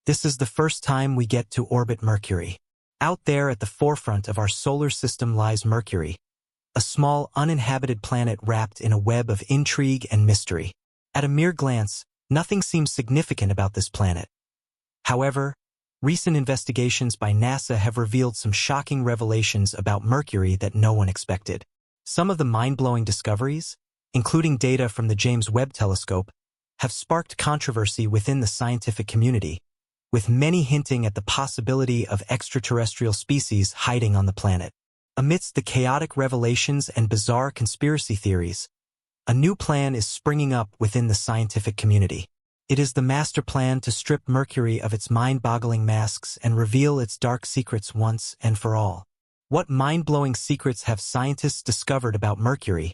This is the first time we get to orbit Mercury. Out there at the forefront of our solar system lies Mercury, a small, uninhabited planet wrapped in a web of intrigue and mystery. At a mere glance, nothing seems significant about this planet. However, recent investigations by NASA have revealed some shocking revelations about Mercury that no one expected. Some of the mind-blowing discoveries, including data from the James Webb Telescope, have sparked controversy within the scientific community, with many hinting at the possibility of extraterrestrial species hiding on the planet. Amidst the chaotic revelations and bizarre conspiracy theories, a new plan is springing up within the scientific community. It is the master plan to strip Mercury of its mind-boggling masks and reveal its dark secrets once and for all. What mind-blowing secrets have scientists discovered about Mercury,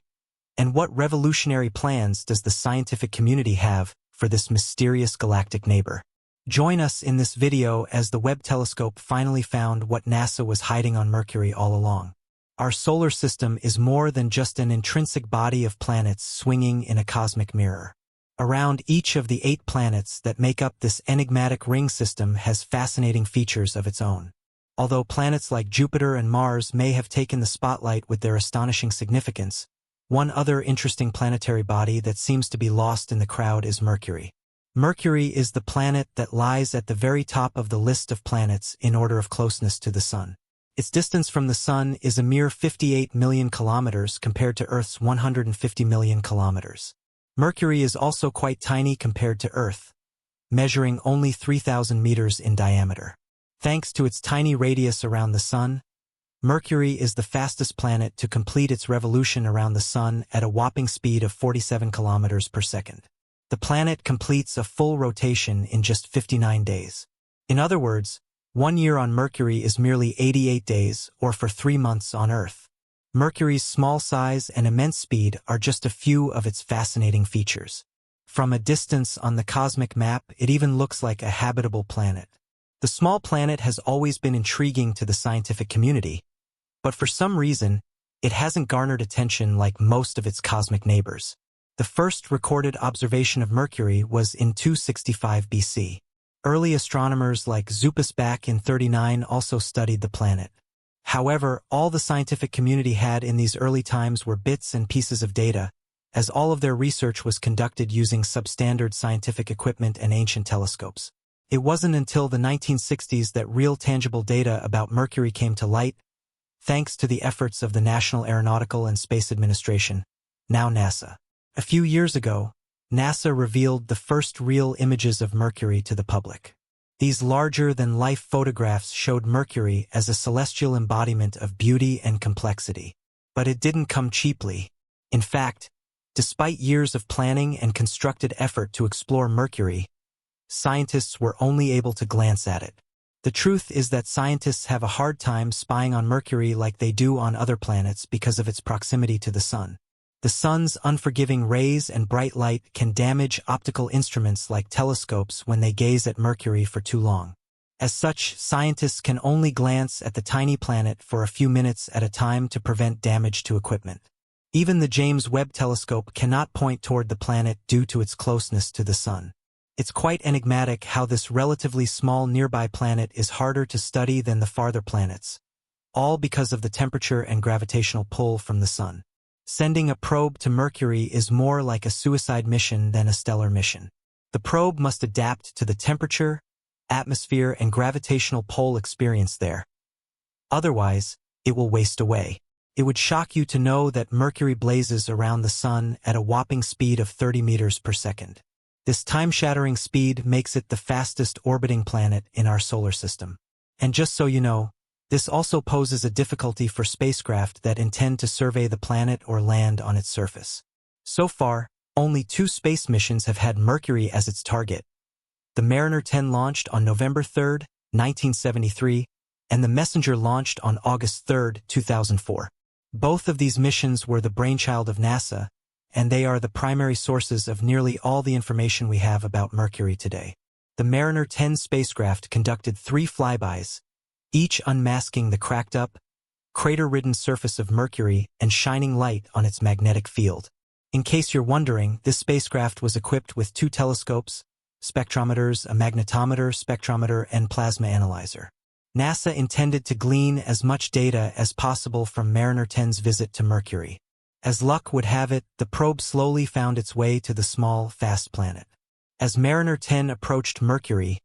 and what revolutionary plans does the scientific community have for this mysterious galactic neighbor? Join us in this video as the Webb Telescope finally found what NASA was hiding on Mercury all along. Our solar system is more than just an intrinsic body of planets swinging in a cosmic mirror. Around each of the 8 planets that make up this enigmatic ring system has fascinating features of its own. Although planets like Jupiter and Mars may have taken the spotlight with their astonishing significance, one other interesting planetary body that seems to be lost in the crowd is Mercury. Mercury is the planet that lies at the very top of the list of planets in order of closeness to the Sun. Its distance from the Sun is a mere 58 million kilometers compared to Earth's 150 million kilometers. Mercury is also quite tiny compared to Earth, measuring only 3,000 meters in diameter. Thanks to its tiny radius around the Sun, Mercury is the fastest planet to complete its revolution around the Sun at a whopping speed of 47 kilometers per second. The planet completes a full rotation in just 59 days. In other words, 1 year on Mercury is merely 88 days, or for 3 months on Earth. Mercury's small size and immense speed are just a few of its fascinating features. From a distance on the cosmic map, it even looks like a habitable planet. The small planet has always been intriguing to the scientific community, but for some reason, it hasn't garnered attention like most of its cosmic neighbors. The first recorded observation of Mercury was in 265 BC. Early astronomers like Zupus back in 39 also studied the planet. However, all the scientific community had in these early times were bits and pieces of data, as all of their research was conducted using substandard scientific equipment and ancient telescopes. It wasn't until the 1960s that real tangible data about Mercury came to light, thanks to the efforts of the National Aeronautical and Space Administration, now NASA. A few years ago, NASA revealed the first real images of Mercury to the public. These larger-than-life photographs showed Mercury as a celestial embodiment of beauty and complexity. But it didn't come cheaply. In fact, despite years of planning and constructed effort to explore Mercury, scientists were only able to glance at it. The truth is that scientists have a hard time spying on Mercury like they do on other planets because of its proximity to the Sun. The Sun's unforgiving rays and bright light can damage optical instruments like telescopes when they gaze at Mercury for too long. As such, scientists can only glance at the tiny planet for a few minutes at a time to prevent damage to equipment. Even the James Webb Telescope cannot point toward the planet due to its closeness to the Sun. It's quite enigmatic how this relatively small nearby planet is harder to study than the farther planets, all because of the temperature and gravitational pull from the Sun. Sending a probe to Mercury is more like a suicide mission than a stellar mission. The probe must adapt to the temperature, atmosphere, and gravitational pull experienced there. Otherwise, it will waste away. It would shock you to know that Mercury blazes around the Sun at a whopping speed of 30 meters per second. This time-shattering speed makes it the fastest orbiting planet in our solar system. And just so you know, this also poses a difficulty for spacecraft that intend to survey the planet or land on its surface. So far, only 2 space missions have had Mercury as its target. The Mariner 10 launched on November 3, 1973, and the Messenger launched on August 3, 2004. Both of these missions were the brainchild of NASA, and they are the primary sources of nearly all the information we have about Mercury today. The Mariner 10 spacecraft conducted 3 flybys, each unmasking the cracked-up, crater-ridden surface of Mercury and shining light on its magnetic field. In case you're wondering, this spacecraft was equipped with 2 telescopes, spectrometers, a magnetometer, spectrometer, and plasma analyzer. NASA intended to glean as much data as possible from Mariner 10's visit to Mercury. As luck would have it, the probe slowly found its way to the small, fast planet. As Mariner 10 approached Mercury,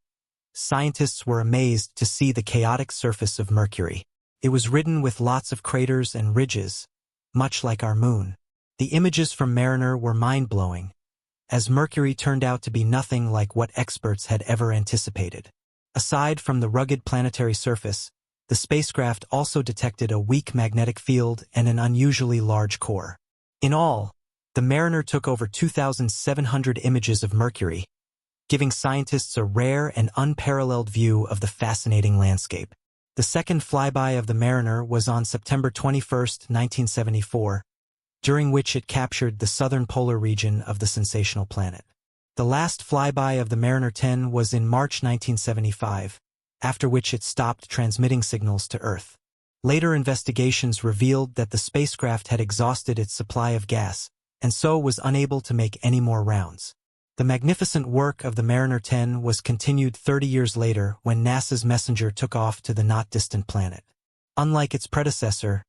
scientists were amazed to see the chaotic surface of Mercury. It was ridden with lots of craters and ridges, much like our moon. The images from Mariner were mind-blowing, as Mercury turned out to be nothing like what experts had ever anticipated. Aside from the rugged planetary surface, the spacecraft also detected a weak magnetic field and an unusually large core. In all, the Mariner took over 2,700 images of Mercury, giving scientists a rare and unparalleled view of the fascinating landscape. The second flyby of the Mariner was on September 21, 1974, during which it captured the southern polar region of the sensational planet. The last flyby of the Mariner 10 was in March 1975, after which it stopped transmitting signals to Earth. Later investigations revealed that the spacecraft had exhausted its supply of gas, and so was unable to make any more rounds. The magnificent work of the Mariner 10 was continued 30 years later when NASA's Messenger took off to the not-distant planet. Unlike its predecessor,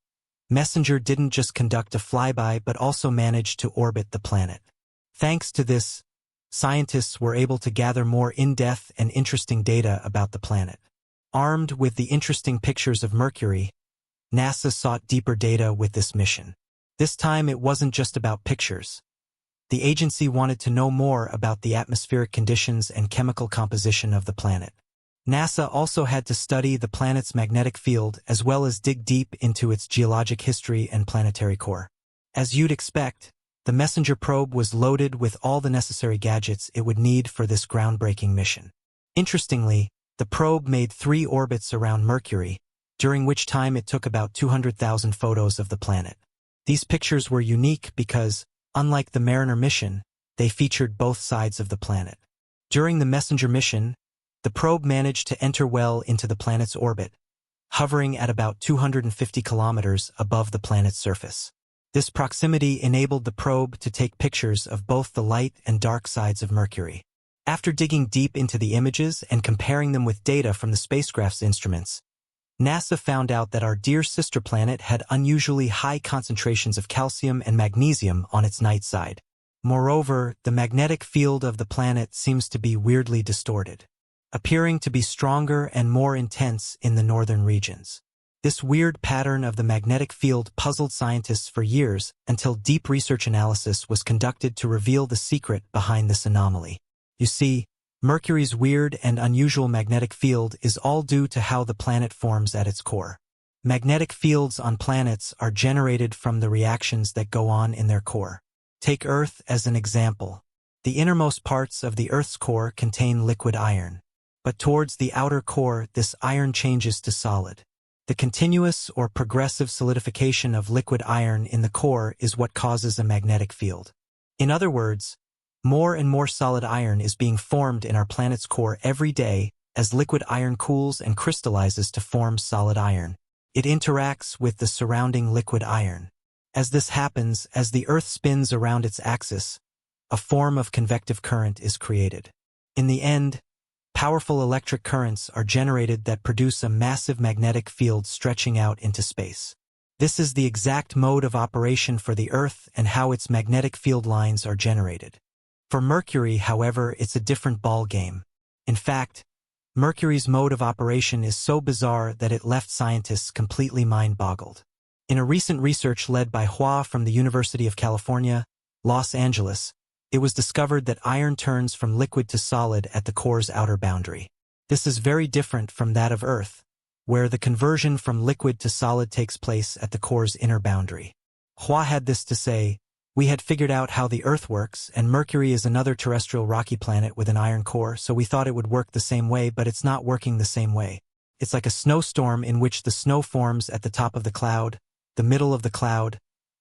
Messenger didn't just conduct a flyby but also managed to orbit the planet. Thanks to this, scientists were able to gather more in-depth and interesting data about the planet. Armed with the interesting pictures of Mercury, NASA sought deeper data with this mission. This time it wasn't just about pictures. The agency wanted to know more about the atmospheric conditions and chemical composition of the planet. NASA also had to study the planet's magnetic field as well as dig deep into its geologic history and planetary core. As you'd expect, the Messenger probe was loaded with all the necessary gadgets it would need for this groundbreaking mission. Interestingly, the probe made 3 orbits around Mercury, during which time it took about 200,000 photos of the planet. These pictures were unique because, unlike the Mariner mission, they featured both sides of the planet. During the Messenger mission, the probe managed to enter well into the planet's orbit, hovering at about 250 kilometers above the planet's surface. This proximity enabled the probe to take pictures of both the light and dark sides of Mercury. After digging deep into the images and comparing them with data from the spacecraft's instruments, NASA found out that our dear sister planet had unusually high concentrations of calcium and magnesium on its night side. Moreover, the magnetic field of the planet seems to be weirdly distorted, appearing to be stronger and more intense in the northern regions. This weird pattern of the magnetic field puzzled scientists for years until deep research analysis was conducted to reveal the secret behind this anomaly. You see, Mercury's weird and unusual magnetic field is all due to how the planet forms at its core. Magnetic fields on planets are generated from the reactions that go on in their core. Take Earth as an example. The innermost parts of the Earth's core contain liquid iron. But towards the outer core, this iron changes to solid. The continuous or progressive solidification of liquid iron in the core is what causes a magnetic field. In other words, more and more solid iron is being formed in our planet's core every day as liquid iron cools and crystallizes to form solid iron. It interacts with the surrounding liquid iron. As this happens, as the Earth spins around its axis, a form of convective current is created. In the end, powerful electric currents are generated that produce a massive magnetic field stretching out into space. This is the exact mode of operation for the Earth and how its magnetic field lines are generated. For Mercury, however, it's a different ballgame. In fact, Mercury's mode of operation is so bizarre that it left scientists completely mind-boggled. In a recent research led by Hua from the University of California, Los Angeles, it was discovered that iron turns from liquid to solid at the core's outer boundary. This is very different from that of Earth, where the conversion from liquid to solid takes place at the core's inner boundary. Hua had this to say, "We had figured out how the Earth works, and Mercury is another terrestrial rocky planet with an iron core, so we thought it would work the same way, but it's not working the same way. It's like a snowstorm in which the snow forms at the top of the cloud, the middle of the cloud,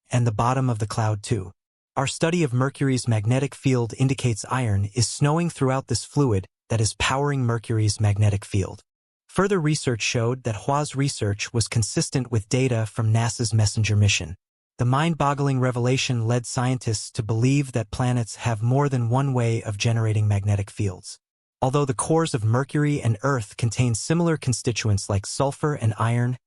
and the bottom of the cloud too. Our study of Mercury's magnetic field indicates iron is snowing throughout this fluid that is powering Mercury's magnetic field." Further research showed that Hua's research was consistent with data from NASA's Messenger mission. The mind-boggling revelation led scientists to believe that planets have more than one way of generating magnetic fields. Although the cores of Mercury and Earth contain similar constituents like sulfur and iron,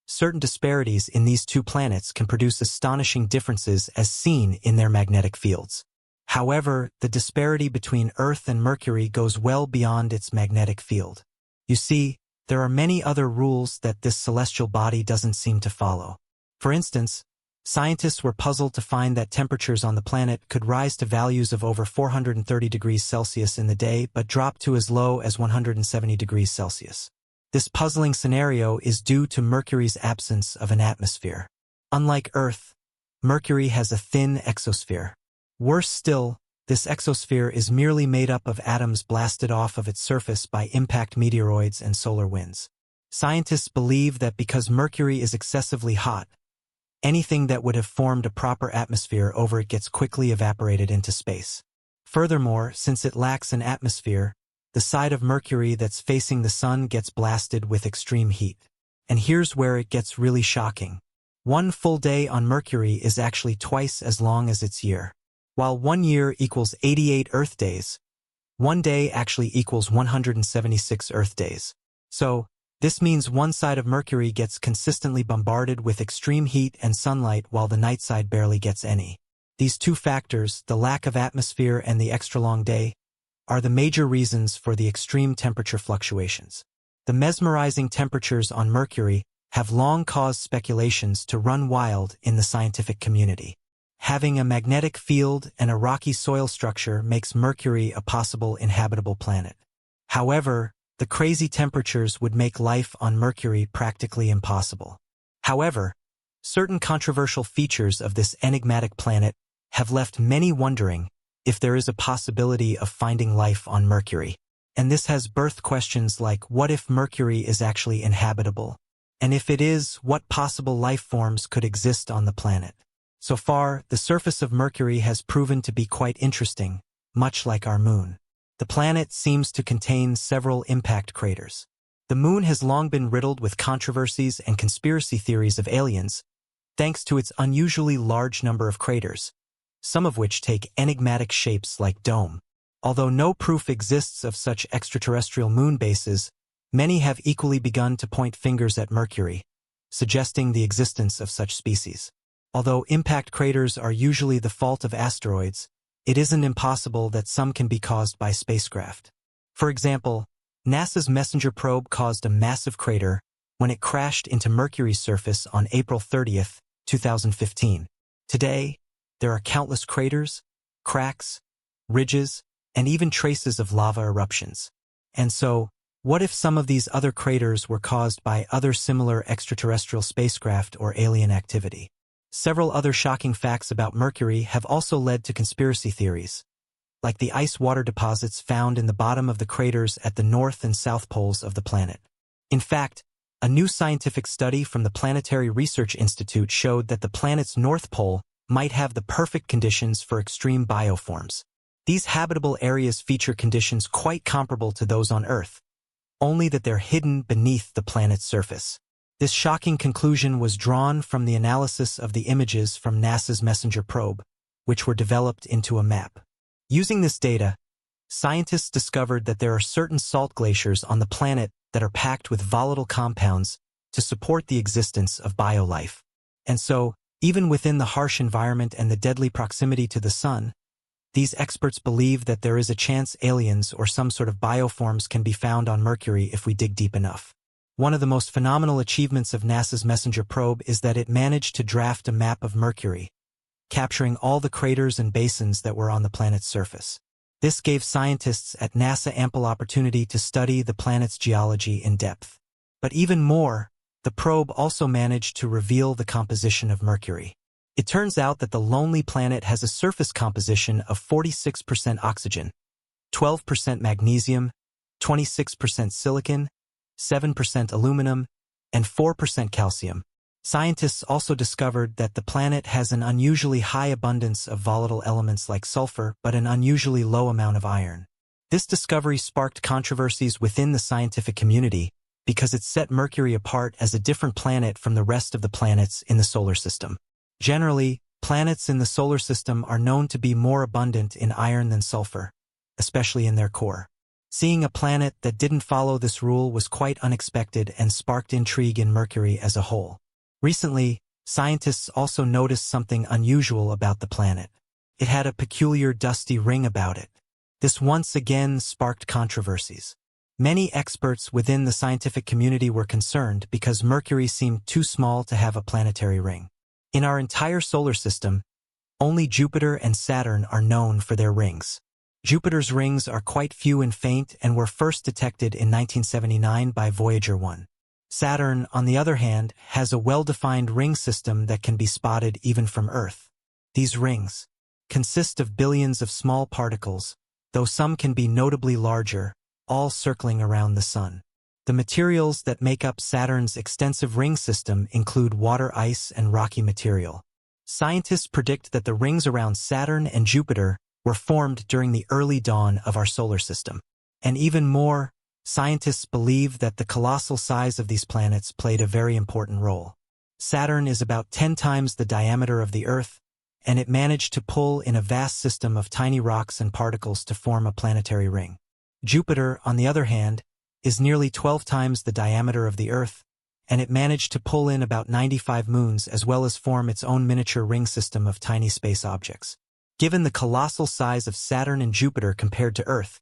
certain disparities in these two planets can produce astonishing differences as seen in their magnetic fields. However, the disparity between Earth and Mercury goes well beyond its magnetic field. You see, there are many other rules that this celestial body doesn't seem to follow. For instance, scientists were puzzled to find that temperatures on the planet could rise to values of over 430 degrees Celsius in the day but drop to as low as 170 degrees Celsius. This puzzling scenario is due to Mercury's absence of an atmosphere. Unlike Earth, Mercury has a thin exosphere. Worse still, this exosphere is merely made up of atoms blasted off of its surface by impact meteoroids and solar winds. Scientists believe that because Mercury is excessively hot, anything that would have formed a proper atmosphere over it gets quickly evaporated into space. Furthermore, since it lacks an atmosphere, the side of Mercury that's facing the sun gets blasted with extreme heat. And here's where it gets really shocking. One full day on Mercury is actually twice as long as its year. While 1 year equals 88 Earth days, 1 day actually equals 176 Earth days. So, this means one side of Mercury gets consistently bombarded with extreme heat and sunlight while the night side barely gets any. These two factors, the lack of atmosphere and the extra long day, are the major reasons for the extreme temperature fluctuations. The mesmerizing temperatures on Mercury have long caused speculations to run wild in the scientific community. Having a magnetic field and a rocky soil structure makes Mercury a possible inhabitable planet. However, the crazy temperatures would make life on Mercury practically impossible. However, certain controversial features of this enigmatic planet have left many wondering if there is a possibility of finding life on Mercury. And this has birthed questions like, what if Mercury is actually inhabitable? And if it is, what possible life forms could exist on the planet? So far, the surface of Mercury has proven to be quite interesting, much like our moon. The planet seems to contain several impact craters. The moon has long been riddled with controversies and conspiracy theories of aliens, thanks to its unusually large number of craters, some of which take enigmatic shapes like dome. Although no proof exists of such extraterrestrial moon bases, many have equally begun to point fingers at Mercury, suggesting the existence of such species. Although impact craters are usually the fault of asteroids, it isn't impossible that some can be caused by spacecraft. For example, NASA's Messenger probe caused a massive crater when it crashed into Mercury's surface on April 30, 2015. Today, there are countless craters, cracks, ridges, and even traces of lava eruptions. And so, what if some of these other craters were caused by other similar extraterrestrial spacecraft or alien activity? Several other shocking facts about Mercury have also led to conspiracy theories, like the ice water deposits found in the bottom of the craters at the north and south poles of the planet. In fact, a new scientific study from the Planetary Research Institute showed that the planet's north pole might have the perfect conditions for extreme bioforms. These habitable areas feature conditions quite comparable to those on Earth, only that they're hidden beneath the planet's surface. This shocking conclusion was drawn from the analysis of the images from NASA's Messenger probe, which were developed into a map. Using this data, scientists discovered that there are certain salt glaciers on the planet that are packed with volatile compounds to support the existence of biolife. And so, even within the harsh environment and the deadly proximity to the sun, these experts believe that there is a chance aliens or some sort of bioforms can be found on Mercury if we dig deep enough. One of the most phenomenal achievements of NASA's Messenger probe is that it managed to draft a map of Mercury, capturing all the craters and basins that were on the planet's surface. This gave scientists at NASA ample opportunity to study the planet's geology in depth. But even more, the probe also managed to reveal the composition of Mercury. It turns out that the lonely planet has a surface composition of 46% oxygen, 12% magnesium, 26% silicon, 7% aluminum, and 4% calcium. Scientists also discovered that the planet has an unusually high abundance of volatile elements like sulfur, but an unusually low amount of iron. This discovery sparked controversies within the scientific community because it set Mercury apart as a different planet from the rest of the planets in the solar system. Generally, planets in the solar system are known to be more abundant in iron than sulfur, especially in their core. Seeing a planet that didn't follow this rule was quite unexpected and sparked intrigue in Mercury as a whole. Recently, scientists also noticed something unusual about the planet. It had a peculiar dusty ring about it. This once again sparked controversies. Many experts within the scientific community were concerned because Mercury seemed too small to have a planetary ring. In our entire solar system, only Jupiter and Saturn are known for their rings. Jupiter's rings are quite few and faint and were first detected in 1979 by Voyager 1. Saturn, on the other hand, has a well-defined ring system that can be spotted even from Earth. These rings consist of billions of small particles, though some can be notably larger, all circling around the Sun. The materials that make up Saturn's extensive ring system include water ice and rocky material. Scientists predict that the rings around Saturn and Jupiter were formed during the early dawn of our solar system. And even more, scientists believe that the colossal size of these planets played a very important role. Saturn is about 10 times the diameter of the Earth, and it managed to pull in a vast system of tiny rocks and particles to form a planetary ring. Jupiter, on the other hand, is nearly 12 times the diameter of the Earth, and it managed to pull in about 95 moons as well as form its own miniature ring system of tiny space objects. Given the colossal size of Saturn and Jupiter compared to Earth,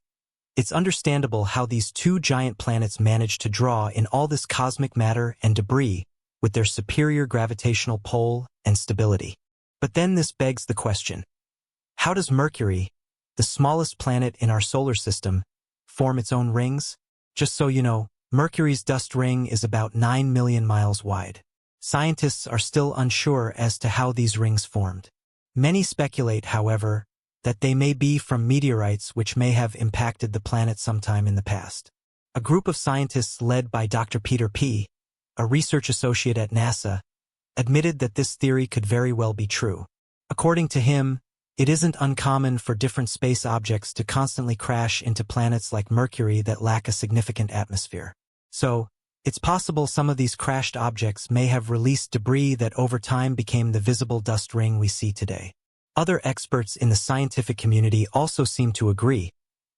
it's understandable how these two giant planets managed to draw in all this cosmic matter and debris with their superior gravitational pull and stability. But then this begs the question: how does Mercury, the smallest planet in our solar system, form its own rings? Just so you know, Mercury's dust ring is about 9 million miles wide. Scientists are still unsure as to how these rings formed. Many speculate, however, that they may be from meteorites which may have impacted the planet sometime in the past. A group of scientists led by Dr. Peter P., a research associate at NASA, admitted that this theory could very well be true. According to him, it isn't uncommon for different space objects to constantly crash into planets like Mercury that lack a significant atmosphere. So, it's possible some of these crashed objects may have released debris that over time became the visible dust ring we see today. Other experts in the scientific community also seem to agree,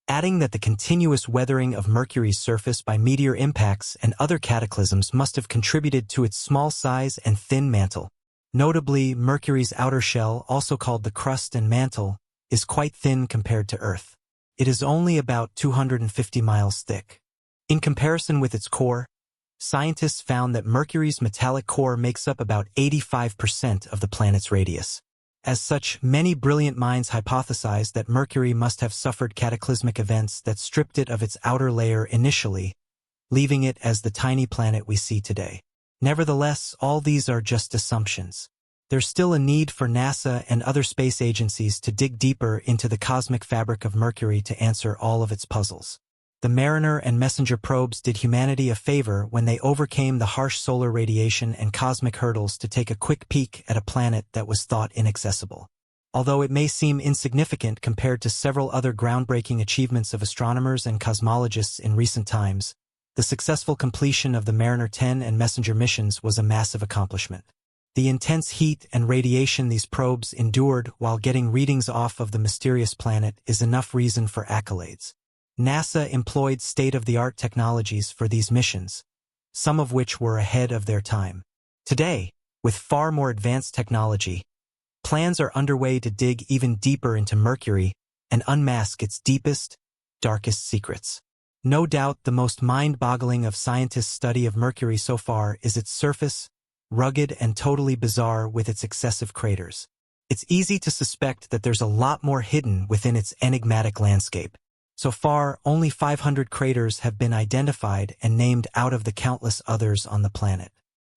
adding that the continuous weathering of Mercury's surface by meteor impacts and other cataclysms must have contributed to its small size and thin mantle. Notably, Mercury's outer shell, also called the crust and mantle, is quite thin compared to Earth. It is only about 250 miles thick. In comparison with its core, scientists found that Mercury's metallic core makes up about 85% of the planet's radius. As such, many brilliant minds hypothesize that Mercury must have suffered cataclysmic events that stripped it of its outer layer initially, leaving it as the tiny planet we see today. Nevertheless, all these are just assumptions. There's still a need for NASA and other space agencies to dig deeper into the cosmic fabric of Mercury to answer all of its puzzles. The Mariner and Messenger probes did humanity a favor when they overcame the harsh solar radiation and cosmic hurdles to take a quick peek at a planet that was thought inaccessible. Although it may seem insignificant compared to several other groundbreaking achievements of astronomers and cosmologists in recent times, the successful completion of the Mariner 10 and Messenger missions was a massive accomplishment. The intense heat and radiation these probes endured while getting readings off of the mysterious planet is enough reason for accolades. NASA employed state-of-the-art technologies for these missions, some of which were ahead of their time. Today, with far more advanced technology, plans are underway to dig even deeper into Mercury and unmask its deepest, darkest secrets. No doubt the most mind-boggling of scientists' study of Mercury so far is its surface, rugged and totally bizarre with its excessive craters. It's easy to suspect that there's a lot more hidden within its enigmatic landscape. So far, only 500 craters have been identified and named out of the countless others on the planet.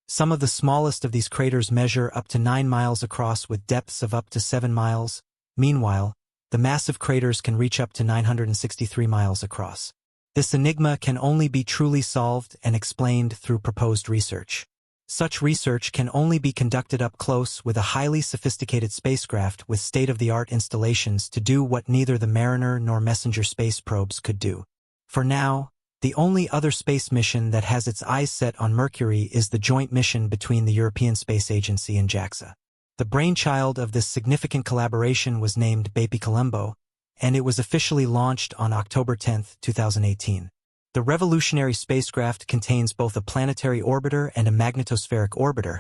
Some of the smallest of these craters measure up to 9 miles across with depths of up to 7 miles. Meanwhile, the massive craters can reach up to 963 miles across. This enigma can only be truly solved and explained through proposed research. Such research can only be conducted up close with a highly sophisticated spacecraft with state-of-the-art installations to do what neither the Mariner nor Messenger space probes could do. For now, the only other space mission that has its eyes set on Mercury is the joint mission between the European Space Agency and JAXA. The brainchild of this significant collaboration was named BepiColombo, and it was officially launched on October 10, 2018. The revolutionary spacecraft contains both a planetary orbiter and a magnetospheric orbiter,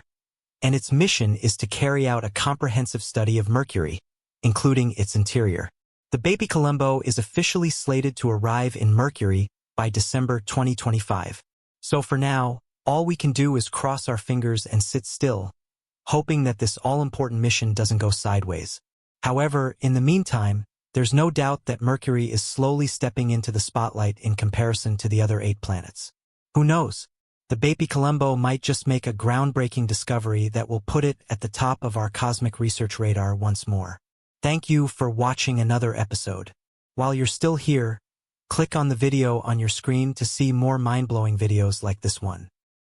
and its mission is to carry out a comprehensive study of Mercury, including its interior. The Baby Colombo is officially slated to arrive in Mercury by December 2025. So for now, all we can do is cross our fingers and sit still, hoping that this all-important mission doesn't go sideways. However, in the meantime, there's no doubt that Mercury is slowly stepping into the spotlight in comparison to the other 8 planets. Who knows? The Baby Colombo might just make a groundbreaking discovery that will put it at the top of our cosmic research radar once more. Thank you for watching another episode. While you're still here, click on the video on your screen to see more mind-blowing videos like this one.